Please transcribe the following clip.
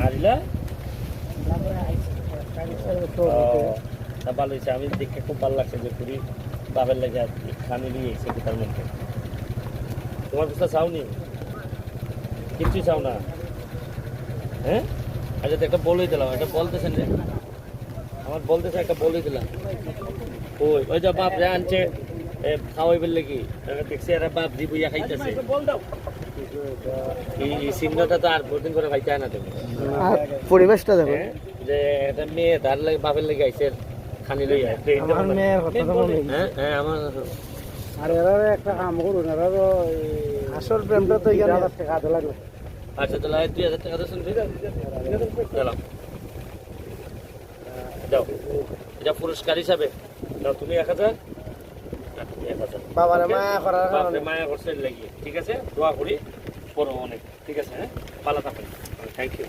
আরিলা ভালো হয়েছে, আমি দেখে খুব ভালো লাগছে যে পুরি বাবের লেগে খানি নিয়ে এসে তার মধ্যে। তোমার বুঝতে চাওনি, কিছুই চাও না? হ্যাঁ, আচ্ছা তো একটা বলেই দিলাম, একটা বলতেছেন যে আমার বলতেছে, একটা বলেই দিলাম। ওই ওই যে বাপ রে আনছে খাওয়াইবেন লেগে, দেখছি এরা বাপ দি বইয়া খাইতেছে। এই সিংহটা তো আর বহুদিন করে খাইতে হয় না তুমি। পরিবেশটা দেখো, যে একটা মেয়ে তার লাগে বাপের লেগে আইসে খানি লইয়া। আমার মেয়ের কথা তো মনে হ্যাঁ হ্যাঁ আমার আর এরা একটা কাম করুন, এরা আসল প্রেমটা তো এখানে কাজে লাগবে। আচ্ছা তাহলে 2000 টাকা তো শুনবি দিলাম। দাও, এটা পুরস্কার হিসাবে দাও। তুমি 1000, তুমি 1000। বাবারে মায়া করার বাপরে মায়া করছে লাগি, ঠিক আছে? দোয়া করি বড় অনেক, ঠিক আছে? হ্যাঁ, ভালো থাকেন, থ্যাংক ইউ।